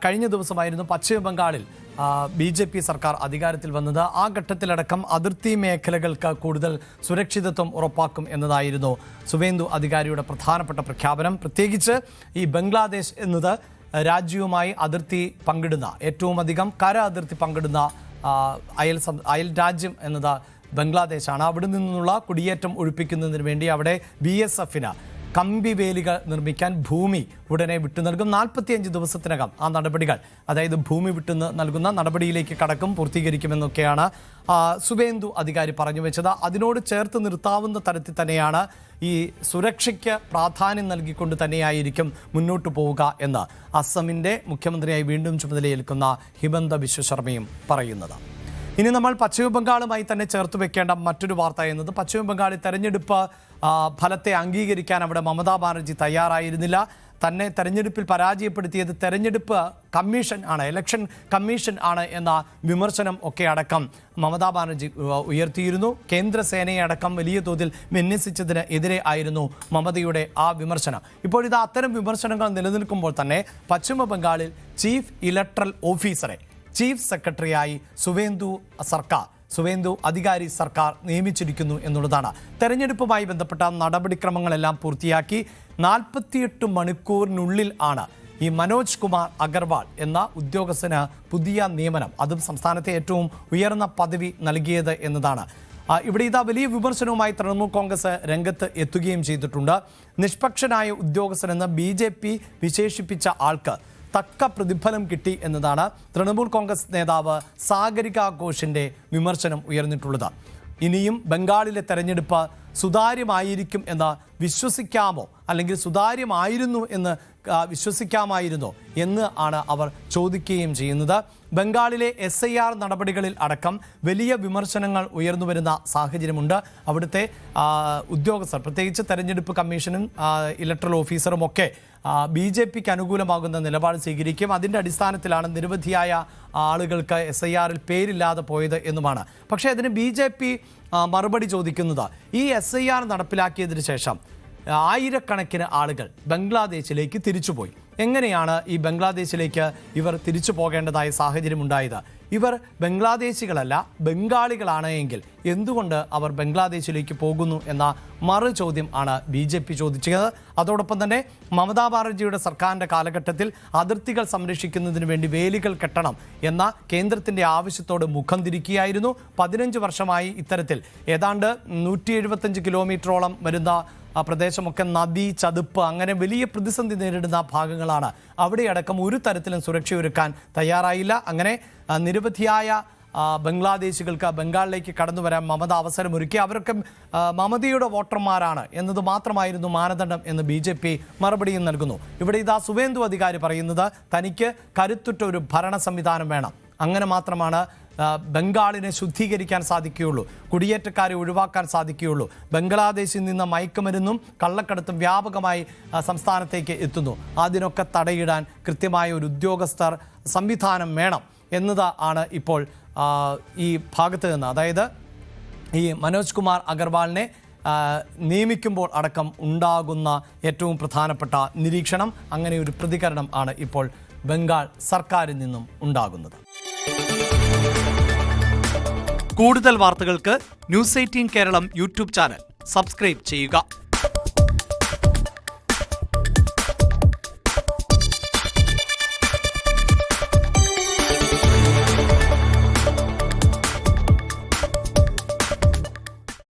കഴിഞ്ഞ ദിവസമായിരുന്നു പശ്ചിമ ബംഗാളിൽ BJP സർക്കാർ അധികാരത്തിൽ വന്നത്. ആ ഘട്ടത്തിലടക്കം അതിർത്തി മേഖലകൾക്ക് കൂടുതൽ സുരക്ഷിതത്വം ഉറപ്പാക്കും എന്നതായിരുന്നു സുവേന്ദു അധികാരിയുടെ പ്രധാനപ്പെട്ട പ്രഖ്യാപനം. പ്രത്യേകിച്ച് ഈ ബംഗ്ലാദേശ് എന്നത് രാജ്യവുമായി അതിർത്തി പങ്കിടുന്ന, ഏറ്റവും അധികം കര അതിർത്തി പങ്കിടുന്ന അയൽ രാജ്യം എന്നത് ബംഗ്ലാദേശാണ്. അവിടെ നിന്നുള്ള കുടിയേറ്റം ഒഴിപ്പിക്കുന്നതിന് വേണ്ടി അവിടെ BSFന് കമ്പിവേലികൾ നിർമ്മിക്കാൻ ഭൂമി ഉടനെ വിട്ടു നൽകും. 45 ദിവസത്തിനകം ആ നടപടികൾ, അതായത് ഭൂമി വിട്ടു നൽകുന്ന നടപടിയിലേക്ക് കടക്കും, പൂർത്തീകരിക്കുമെന്നൊക്കെയാണ് സുവേന്ദു അധികാരി പറഞ്ഞു വെച്ചത്. അതിനോട് ചേർത്ത് നിർത്താവുന്ന തരത്തിൽ തന്നെയാണ് ഈ സുരക്ഷയ്ക്ക് പ്രാധാന്യം നൽകിക്കൊണ്ട് തന്നെയായിരിക്കും മുന്നോട്ട് പോവുക എന്ന് അസമിൻ്റെ മുഖ്യമന്ത്രിയായി വീണ്ടും ചുമതലയേൽക്കുന്ന ഹിമന്ത ബിശ്വ ശർമ്മയും പറയുന്നത്. ഇനി നമ്മൾ പശ്ചിമ ബംഗാളുമായി തന്നെ ചേർത്ത് വെക്കേണ്ട മറ്റൊരു വാർത്ത എന്നത് പശ്ചിമ ബംഗാളിൽ തെരഞ്ഞെടുപ്പ് ഫലത്തെ അംഗീകരിക്കാൻ അവിടെ മമതാ ബാനർജി തയ്യാറായിരുന്നില്ല. തന്നെ തെരഞ്ഞെടുപ്പിൽ പരാജയപ്പെടുത്തിയത് തെരഞ്ഞെടുപ്പ് കമ്മീഷൻ ആണ്, ഇലക്ഷൻ കമ്മീഷൻ ആണ് എന്ന വിമർശനം ഒക്കെ അടക്കം മമതാ ബാനർജി ഉയർത്തിയിരുന്നു. കേന്ദ്രസേനയെ അടക്കം വലിയ തോതിൽ വിന്യസിച്ചതിന് എതിരെ ആയിരുന്നു മമതയുടെ ആ വിമർശനം. ഇപ്പോഴിത് അത്തരം വിമർശനങ്ങൾ നിലനിൽക്കുമ്പോൾ തന്നെ പശ്ചിമ ബംഗാളിൽ ചീഫ് ഇലക്ട്രൽ ഓഫീസറെ ചീഫ് സെക്രട്ടറിയായി സുവേന്ദു അധികാരി സർക്കാർ നിയമിച്ചിരിക്കുന്നു എന്നുള്ളതാണ്. തെരഞ്ഞെടുപ്പുമായി ബന്ധപ്പെട്ട നടപടിക്രമങ്ങളെല്ലാം പൂർത്തിയാക്കി 48 മണിക്കൂറിനുള്ളിൽ ആണ് ഈ മനോജ് കുമാർ അഗർവാൾ എന്ന ഉദ്യോഗസ്ഥന് പുതിയ നിയമനം, അതും സംസ്ഥാനത്തെ ഏറ്റവും ഉയർന്ന പദവി നൽകിയത് എന്നതാണ്. ഇവിടെ ഇതാ വലിയ വിമർശനവുമായി തൃണമൂൽ കോൺഗ്രസ് രംഗത്ത് എത്തുകയും ചെയ്തിട്ടുണ്ട്. നിഷ്പക്ഷനായ ഉദ്യോഗസ്ഥനെന്ന് BJP വിശേഷിപ്പിച്ച ആൾക്ക് തക്ക പ്രതിഫലം കിട്ടി എന്നതാണ് തൃണമൂൽ കോൺഗ്രസ് നേതാവ് സാഗരിക ഘോഷിന്റെ വിമർശനം ഉയർന്നിട്ടുള്ളത്. ഇനിയും ബംഗാളിലെ തെരഞ്ഞെടുപ്പ് സുതാര്യമായിരിക്കും എന്ന് വിശ്വസിക്കാമോ, അല്ലെങ്കിൽ സുതാര്യമായിരുന്നു എന്ന് വിശ്വസിക്കാമായിരുന്നോ എന്ന് ആണ് അവർ ചോദിക്കുകയും ചെയ്യുന്നത്. ബംഗാളിലെ SIR നടപടികളിൽ അടക്കം വലിയ വിമർശനങ്ങൾ ഉയർന്നു വരുന്ന സാഹചര്യമുണ്ട്. അവിടുത്തെ ഉദ്യോഗസ്ഥർ, പ്രത്യേകിച്ച് തെരഞ്ഞെടുപ്പ് കമ്മീഷനും ഇലക്ട്രൽ ഓഫീസറും ഒക്കെ BJPക്ക് അനുകൂലമാകുന്ന നിലപാട് സ്വീകരിക്കും. അതിൻ്റെ അടിസ്ഥാനത്തിലാണ് നിരവധിയായ ആളുകൾക്ക് SIRൽ പേരില്ലാതെ പോയത് എന്നുമാണ്. പക്ഷേ അതിന് BJP മറുപടി ചോദിക്കുന്നത് ഈ SIR നടപ്പിലാക്കിയതിന് ശേഷം ആയിരക്കണക്കിന് ആളുകൾ ബംഗ്ലാദേശിലേക്ക് തിരിച്ചുപോയി. എങ്ങനെയാണ് ഈ ബംഗ്ലാദേശിലേക്ക് ഇവർ തിരിച്ചു പോകേണ്ടതായ സാഹചര്യം ഉണ്ടായത്? ഇവർ ബംഗ്ലാദേശികളല്ല, ബംഗാളികളാണ് എങ്കിൽ എന്തുകൊണ്ട് അവർ ബംഗ്ലാദേശിലേക്ക് പോകുന്നു എന്ന മറു ചോദ്യം ആണ് BJP ചോദിച്ചത്. അതോടൊപ്പം തന്നെ മമതാ ബാനർജിയുടെ സർക്കാരിൻ്റെ കാലഘട്ടത്തിൽ അതിർത്തികൾ സംരക്ഷിക്കുന്നതിന് വേണ്ടി വേലികൾ കെട്ടണം എന്ന കേന്ദ്രത്തിൻ്റെ ആവശ്യത്തോട് മുഖം തിരിക്കുകയായിരുന്നു. 15 വർഷമായി ഇത്തരത്തിൽ ഏതാണ്ട് 175 കിലോമീറ്ററോളം വരുന്ന പ്രദേശമൊക്കെ നദി, ചതുപ്പ്, അങ്ങനെ വലിയ പ്രതിസന്ധി നേരിടുന്ന ഭാഗങ്ങളാണ്. അവിടെയടക്കം ഒരു തരത്തിലും സുരക്ഷയൊരുക്കാൻ തയ്യാറായില്ല. അങ്ങനെ നിരവധിയായ ബംഗ്ലാദേശികൾക്ക് ബംഗാളിലേക്ക് കടന്നു വരാൻ മമത അവസരമൊരുക്കി. അവരൊക്കെ മമതയുടെ വോട്ടർമാരാണ് എന്നത് മാത്രമായിരുന്നു മാനദണ്ഡം എന്ന് BJP മറുപടിയും നൽകുന്നു. ഇവിടെ ഇതാ സുവേന്ദു അധികാരി പറയുന്നത് തനിക്ക് കരുത്തുറ്റ ഒരു ഭരണ സംവിധാനം വേണം, അങ്ങനെ മാത്രമാണ് ബംഗാളിനെ ശുദ്ധീകരിക്കാൻ സാധിക്കുകയുള്ളൂ, കുടിയേറ്റക്കാരെ ഒഴിവാക്കാൻ സാധിക്കുകയുള്ളൂ. ബംഗ്ലാദേശിൽ നിന്ന് മയക്കുമരുന്നും കള്ളക്കടത്തും വ്യാപകമായി സംസ്ഥാനത്തേക്ക് എത്തുന്നു. അതിനൊക്കെ തടയിടാൻ കൃത്യമായ ഒരു ഉദ്യോഗസ്ഥർ സംവിധാനം വേണം എന്നത് ആണ് ഇപ്പോൾ ഈ ഭാഗത്ത് നിന്ന്, അതായത് ഈ മനോജ് കുമാർ അഗർവാളിനെ നിയമിക്കുമ്പോൾ അടക്കം ഉണ്ടാകുന്ന ഏറ്റവും പ്രധാനപ്പെട്ട നിരീക്ഷണം. അങ്ങനെ ഒരു പ്രതികരണം ആണ് ഇപ്പോൾ ബംഗാൾ സർക്കാരിൽ നിന്നും ഉണ്ടാകുന്നത്. കൂടുതൽ വാർത്തകൾക്ക് News 18 കേരളം യൂട്യൂബ് ചാനൽ സബ്സ്ക്രൈബ് ചെയ്യുക.